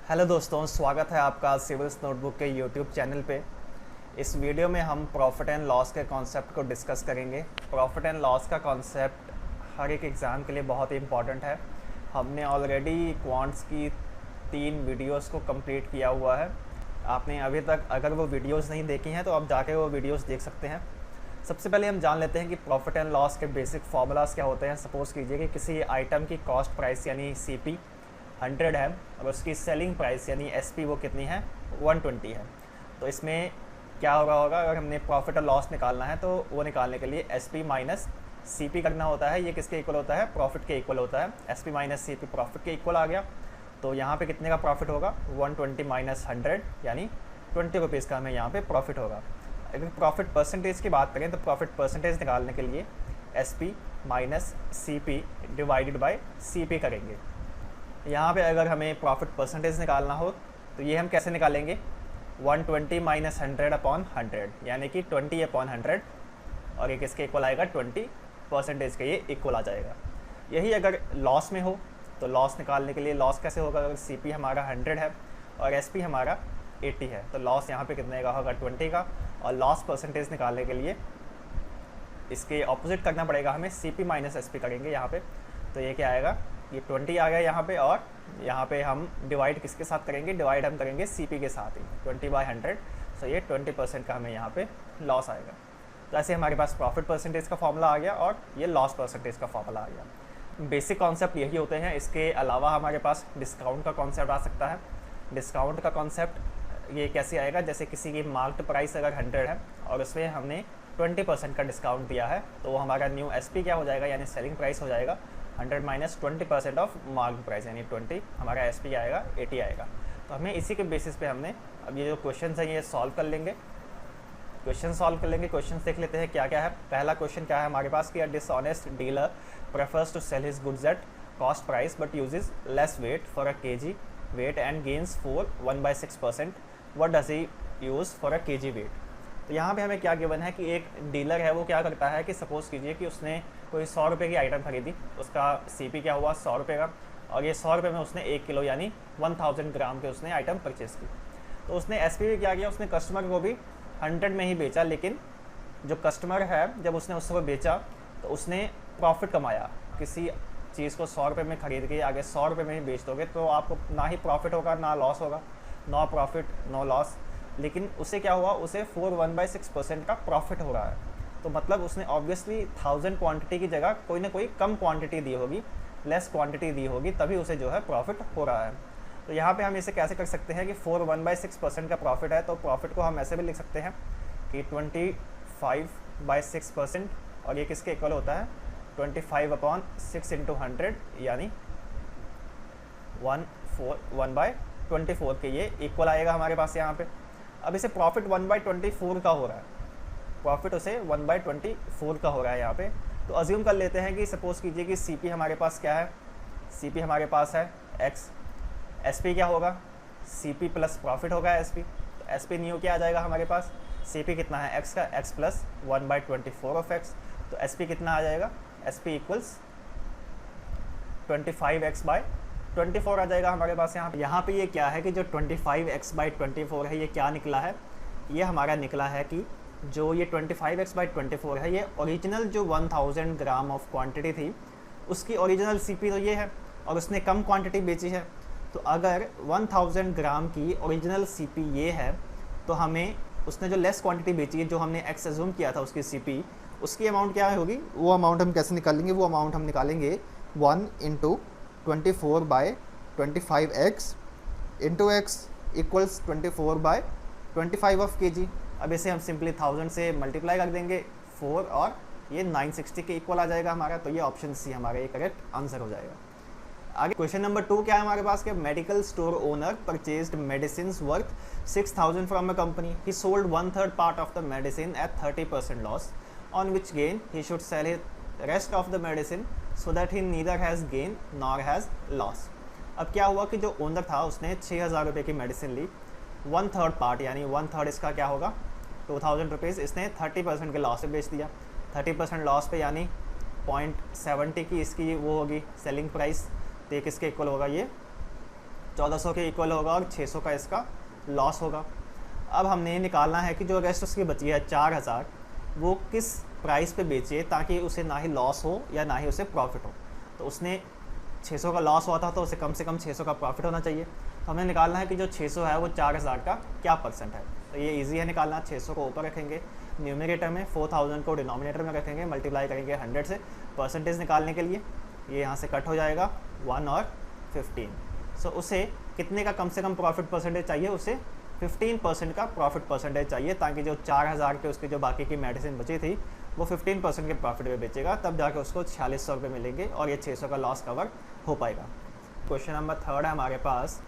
Hello दोस्तों, स्वागत है आपका सिविल्स नोटबुक के यूट्यूब चैनल पे। इस वीडियो में हम प्रॉफिट एंड लॉस के कॉन्सेप्ट को डिस्कस करेंगे। प्रॉफिट एंड लॉस का कॉन्सेप्ट हर एक एग्ज़ाम के लिए बहुत ही इम्पॉर्टेंट है। हमने ऑलरेडी क्वांट्स की 3 वीडियोस को कंप्लीट किया हुआ है। आपने अभी तक अगर वो वीडियोस नहीं देखी हैं तो आप जाके वो वीडियोस देख सकते हैं। सबसे पहले हम जान लेते हैं कि प्रॉफिट एंड लॉस के बेसिक फार्मूलाज क्या होते हैं। सपोज़ कीजिए कि किसी आइटम की कॉस्ट प्राइस यानी CP 100 है और उसकी सेलिंग प्राइस यानी SP वो कितनी है, 120 है। तो इसमें क्या हो रहा होगा, अगर हमने प्रॉफिट और लॉस निकालना है तो वो निकालने के लिए SP माइनस CP करना होता है। ये किसके इक्वल होता है, प्रॉफिट के इक्वल होता है। SP माइनस CP प्रॉफिट के इक्वल आ गया। तो यहाँ पे कितने का प्रॉफिट होगा, 120 माइनस 100 यानी 20 रुपीज़ का हमें यहाँ पे प्रॉफिट होगा। अगर प्रॉफिट परसेंटेज की बात करें तो प्रॉफिट परसेंटेज निकालने के लिए SP minus CP divided by CP करेंगे। यहाँ पे अगर हमें प्रॉफिट परसेंटेज निकालना हो तो ये हम कैसे निकालेंगे, 120 माइनस 100 अपॉन 100 यानी कि 20 अपॉन 100 और ये किसके इक्वल आएगा, 20% के ये इक्वल आ जाएगा। यही अगर लॉस में हो तो लॉस निकालने के लिए लॉस कैसे होगा, अगर CP हमारा 100 है और SP हमारा 80 है तो लॉस यहाँ पे कितने का होगा, 20 का। और लॉस परसेंटेज निकालने के लिए इसके ऑपोजिट करना पड़ेगा हमें, CP माइनस SP करेंगे यहाँ पे। तो ये क्या आएगा, ये 20 आ गया यहाँ पे, और यहाँ पे हम डिवाइड किसके साथ करेंगे, डिवाइड हम करेंगे CP के साथ ही, 20/100। सो ये 20% का हमें यहाँ पे लॉस आएगा। तो ऐसे हमारे पास प्रॉफिट परसेंटेज का फॉर्मूला आ गया और ये लॉस परसेंटेज का फॉर्मूला आ गया। बेसिक कॉन्सेप्ट यही होते हैं। इसके अलावा हमारे पास डिस्काउंट का कॉन्सेप्ट आ सकता है। डिस्काउंट का कॉन्सेप्ट ये कैसे आएगा, जैसे किसी की मार्क्ड प्राइस अगर 100 है और उसमें हमने 20% का डिस्काउंट दिया है तो वो हमारा न्यू SP क्या हो जाएगा, यानी सेलिंग प्राइस हो जाएगा 100 माइनस 20% ऑफ मार्क प्राइस यानी 20, हमारा SP आएगा 80 आएगा। तो हमें इसी के बेसिस पे हमने अब ये जो क्वेश्चन हैं ये सॉल्व कर लेंगे। क्वेश्चन देख लेते हैं क्या क्या है। पहला क्वेश्चन क्या है हमारे पास कि a dishonest dealer prefers to sell his goods at cost price but uses less weight for a kg weight and gains for 1/6%। What does he use for a kg weight. तो यहाँ पे हमें क्या गिवन है कि एक dealer है वो क्या करता है कि सपोज़ कीजिए कि उसने कोई 100 रुपये की आइटम खरीदी, उसका CP क्या हुआ, 100 रुपये का, और ये 100 रुपये में उसने 1 किलो यानी 1000 ग्राम के उसने आइटम परचेज़ की। तो उसने SP भी क्या किया, उसने कस्टमर को भी 100 में ही बेचा, लेकिन जो कस्टमर है जब उसने उसको बेचा तो उसने प्रॉफिट कमाया। किसी चीज़ को 100 रुपये में ख़रीद के आगे 100 रुपये में ही बेच दोगे तो आपको ना ही प्रॉफिट होगा ना लॉस होगा, नो प्रॉफिट नो लॉस। लेकिन उसे क्या हुआ, उसे 1/6% का प्रॉफिट हो रहा है। तो मतलब उसने ऑब्वियसली 1000 क्वांटिटी की जगह कोई ना कोई कम क्वांटिटी दी होगी, लेस क्वांटिटी दी होगी, तभी उसे जो है प्रॉफिट हो रहा है। तो यहाँ पे हम इसे कैसे कर सकते हैं कि 1/6% का प्रॉफिट है तो प्रॉफिट को हम ऐसे भी लिख सकते हैं कि 25/6%, और ये किसके इक्वल होता है, 25/6 × 100 यानी 1/24 के ये इक्वल आएगा हमारे पास यहाँ पे। अब इसे प्रॉफिट 1/24 का हो रहा है, प्रॉफिट उसे 1/24 का हो रहा है यहाँ पे। तो अज्यूम कर लेते हैं कि सपोज़ कीजिए कि CP हमारे पास क्या है, CP हमारे पास है X, SP क्या होगा, CP प्लस प्रॉफिट होगा SP। तो SP न्यू क्या आ जाएगा हमारे पास, CP कितना है X का, X प्लस 1/24 ऑफ X। तो SP कितना आ जाएगा, SP इक्वल्स 25x/24 आ जाएगा हमारे पास यहाँ पे ये क्या है कि जो 25x/24 है ये क्या निकला है, ये हमारा निकला है कि जो ये 25x/24 है ये ओरिजिनल जो 1000 ग्राम ऑफ क्वांटिटी थी उसकी ओरिजिनल CP तो ये है और उसने कम क्वांटिटी बेची है। तो अगर 1000 ग्राम की ओरिजिनल CP ये है तो हमें उसने जो लेस क्वांटिटी बेची है, जो हमने X एज्यूम किया था उसकी CP, उसकी अमाउंट क्या होगी, वो अमाउंट हम कैसे निकालेंगे, वो अमाउंट हम निकालेंगे 1 × 24/25x into X equals 24/25 of kg। अब इसे हम सिंपली 1000 से मल्टीप्लाई कर देंगे 4 और ये 960 के इक्वल आ जाएगा हमारा। तो ये ऑप्शन C हमारा ये करेक्ट आंसर हो जाएगा। आगे क्वेश्चन नंबर 2 क्या है हमारे पास कि medical store owner purchased medicine worth 6000 from a company, he sold 1/3 part of the medicine eight 30% loss, on which gain he should sell his rest of the medicine so that he neither has gain nor has loss. अब क्या हुआ कि जो owner था उसने 6000 रुपये की medicine ली, 1/3 part यानी 1/3 इसका क्या होगा, 2000 रुपीज़, इसने 30% के लॉस से बेच दिया। 30% लॉस पे यानी 0.70 की इसकी वो होगी सेलिंग प्राइस। तो ये किसके इक्वल होगा, ये 1400 के इक्वल होगा और 600 का इसका लॉस होगा। अब हमने ये निकालना है कि जो रेस्ट उसकी बची है 4000 वो किस प्राइस पे बेची है ताकि उसे ना ही लॉस हो या ना ही उसे प्रॉफिट हो। तो उसने 600 का लॉस हुआ था तो उसे कम से कम 600 का प्रॉफिट होना चाहिए। तो हमें निकालना है कि जो 600 है वो 4000 का क्या परसेंट है। तो ये इजी है निकालना। 600 को ऊपर रखेंगे न्यूमरेटर में, 4000 को डिनोमिनेटर में रखेंगे, मल्टीप्लाई करेंगे 100 से परसेंटेज निकालने के लिए। ये यहाँ से कट हो जाएगा 1 और 15। सो उसे कितने का कम से कम प्रॉफिट परसेंटेज चाहिए, उसे 15% का प्रॉफिट परसेंटेज चाहिए ताकि जो 4000 के उसकी जो बाकी की मेडिसिन बची थी वो 15% के प्रॉफिट में बेचेगा, तब जाके उसको 4600 रुपये मिलेंगे और ये 600 का लॉस कवर हो पाएगा। क्वेश्चन नंबर 3 है हमारे पास।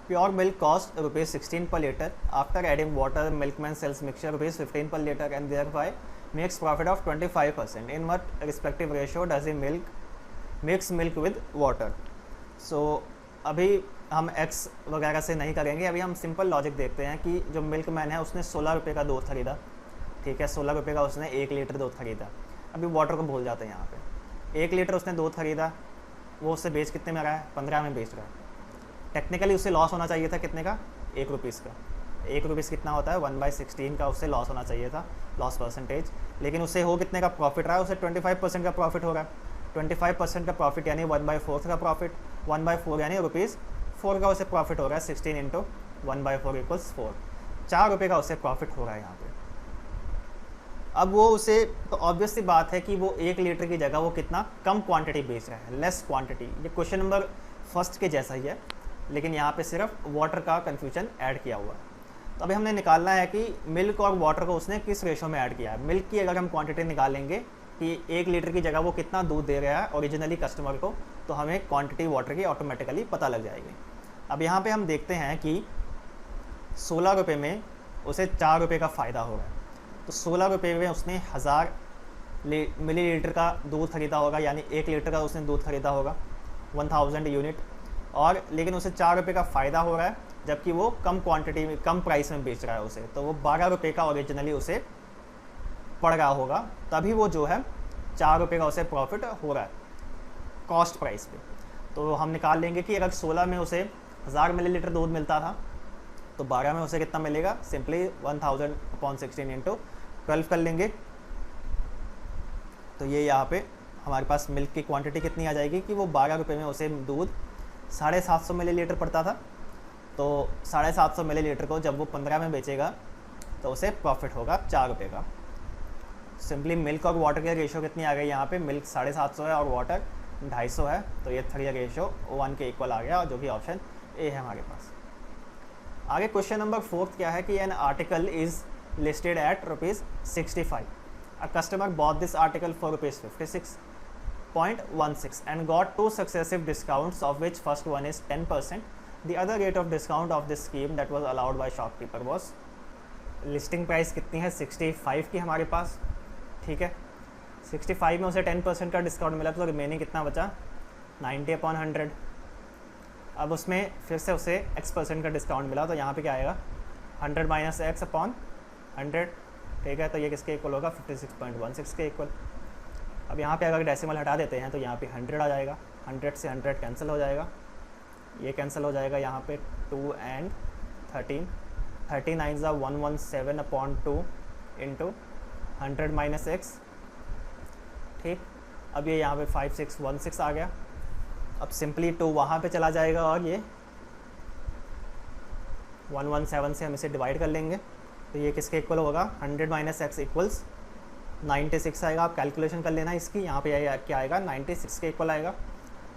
Pure milk cost ₹16 per liter after adding water, milkman sells mixture ₹15 per liter and thereby makes profit of 25%. In what respective ratio does he mix milk with water? So अभी हम x वगैरह से नहीं करेंगे, अभी हम सिंपल लॉजिक देखते हैं कि जो मिल्कमैन है उसने 16 रुपये का दूध खरीदा, ठीक है, 16 रुपये का उसने 1 लीटर दूध खरीदा। अभी वाटर को भूल जाते हैं यहाँ पे। 1 लीटर उसने दूध खरीदा, वो उससे बेच कितने में रहा है, 15 में बेच रहा है। टेक्निकली उसे लॉस होना चाहिए था कितने का, 1 रुपीज़ का। 1 रुपीज़ कितना होता है, 1/16 का उससे लॉस होना चाहिए था, लॉस परसेंटेज। लेकिन उससे हो कितने का प्रॉफिट रहा है, उसे 25% का प्रॉफिट हो रहा है। 25% का प्रॉफिट यानी 1/4 का प्रॉफिट, 1/4 यानी ₹4 का उसे प्रॉफिट हो रहा है। 16 × 1/4 = 4, 4 रुपये का उसे प्रॉफिट हो रहा है यहाँ पे। अब वो उसे, तो ऑब्वियस सी बात है कि वो 1 लीटर की जगह वो कितना कम क्वांटिटी बेच रहा है, लेस क्वांटिटी। ये क्वेश्चन नंबर फर्स्ट के जैसा ही है, लेकिन यहाँ पे सिर्फ वाटर का कन्फ्यूजन ऐड किया हुआ है। तो अभी हमने निकालना है कि मिल्क और वाटर को उसने किस रेशो में ऐड किया है। मिल्क की अगर हम क्वांटिटी निकालेंगे कि 1 लीटर की जगह वो कितना दूध दे रहा है ओरिजिनली कस्टमर को, तो हमें क्वांटिटी वाटर की ऑटोमेटिकली पता लग जाएगी। अब यहाँ पे हम देखते हैं कि 16 रुपये में उसे 4 रुपये का फ़ायदा हो रहा है। तो 16 रुपये में उसने 1000 मिलीलीटर का दूध खरीदा होगा, यानी 1 लीटर का उसने दूध खरीदा होगा, 1000 यूनिट, और लेकिन उसे 4 रुपये का फ़ायदा हो रहा है, जबकि वो कम क्वांटिटी में, कम प्राइस में बेच रहा है उसे। तो वो 12 रुपये का ओरिजिनली उसे पड़ रहा होगा, तभी वो जो है 4 रुपये का उसे प्रॉफिट हो रहा है कॉस्ट प्राइस पे। तो हम निकाल लेंगे कि अगर 16 में उसे 1000 मिलीलीटर दूध मिलता था तो 12 में उसे कितना मिलेगा, सिंपली 1000/16 × 12 कर लेंगे। तो ये यहाँ पे हमारे पास मिल्क की क्वांटिटी कितनी आ जाएगी कि वो 12 रुपये में उसे दूध 750 मिलीलीटर पड़ता था। तो 750 मिलीलीटर को जब वो 15 में बेचेगा तो उसे प्रॉफिट होगा 4 रुपये का। सिंपली मिल्क और वाटर के रेशो कितनी आ गई यहाँ पे, मिल्क 750 है और वाटर 250 है, तो ये 3 रेशो 1 के इक्वल आ गया, जो कि ऑप्शन ए है हमारे पास। आगे क्वेश्चन नंबर 4 क्या है कि an article is listed at ₹65। A customer bought this article for ₹56.16 and got 2 successive discounts, of which first one is 10%. The other rate of discount of this scheme that was allowed by shopkeeper was, listing price कितनी है 65 की हमारे पास, ठीक है। 65 में उसे 10% का discount मिला तो रिमेनिंग कितना बचा, 90/100। अब उसमें फिर से उसे x% का डिस्काउंट मिला, तो यहाँ पे क्या आएगा, 100 - x/100, ठीक है। तो ये किसके इक्वल होगा, 56.16 के इक्वल। अब यहाँ पे अगर डेसिमल हटा देते हैं तो यहाँ पे 100 आ जाएगा, 100 से 100 कैंसिल हो जाएगा, ये कैंसिल हो जाएगा, यहाँ पे 2 and 13, 39 = 117/2 × 100 - x, ठीक। अब ये यहाँ पे 5616 आ गया। अब सिंपली 2 वहाँ पे चला जाएगा और ये 117 से हम इसे डिवाइड कर लेंगे, तो ये किसके इक्वल होगा, 100 - x = 96 आएगा। आप कैलकुलेशन कर लेना इसकी, यहाँ पे क्या आएगा, 96 के इक्वल आएगा।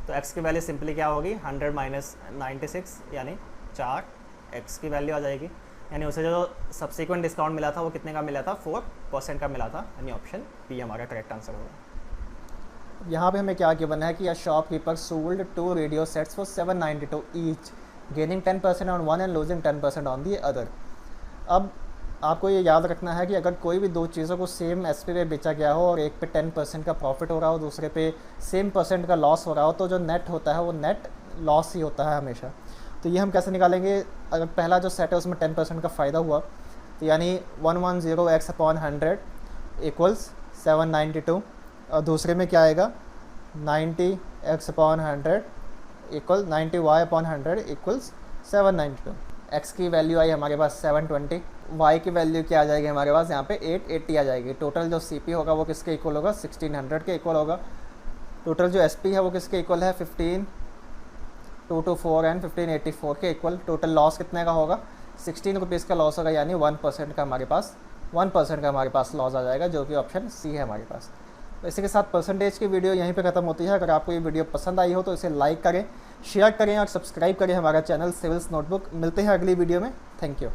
तो x की वैल्यू सिंपली क्या होगी, 100 - 96 यानी 4x की वैल्यू आ जाएगी। यानी उसे जो सब्सिक्वेंट डिस्काउंट मिला था वो कितने का मिला था, 4% का मिला था, यानी ऑप्शन बी हमारा करेक्ट आंसर होगा। यहाँ पे हमें क्या गिवन है कि a shopkeeper sold 2 radio sets for 792 each, gaining 10% on one and losing 10% on the other. अब आपको ये याद रखना है कि अगर कोई भी 2 चीज़ों को सेम एसपी पे बेचा गया हो और एक पे 10% का प्रॉफिट हो रहा हो, दूसरे पे सेम % का लॉस हो रहा हो, तो जो नेट होता है वो नेट लॉस ही होता है हमेशा। तो ये हम कैसे निकालेंगे, अगर पहला जो सेट है उसमें 10% का फ़ायदा हुआ, तो यानी 110x/100 = 792, और दूसरे में क्या आएगा, 90x/100 equal 90y/100 equals 792। x की वैल्यू आई हमारे पास 720, y की वैल्यू क्या आ जाएगी हमारे पास यहाँ पे 880 आ जाएगी। टोटल जो CP होगा वो किसके इक्वल होगा, 1600 के इक्वल होगा। टोटल जो SP है वो किसके इक्वल है, 15224 एंड 1584 के इक्वल। टोटल लॉस कितने का होगा, 16 रुपीज़ का लॉस होगा, यानी 1% का हमारे पास 1% का हमारे पास लॉस आ जाएगा, जो कि ऑप्शन सी है हमारे पास। तो इसी के साथ परसेंटेज की वीडियो यहीं पे ख़त्म होती है। अगर आपको ये वीडियो पसंद आई हो तो इसे लाइक करें, शेयर करें और सब्सक्राइब करें हमारा चैनल सिविल्स नोटबुक। मिलते हैं अगली वीडियो में। Thank you.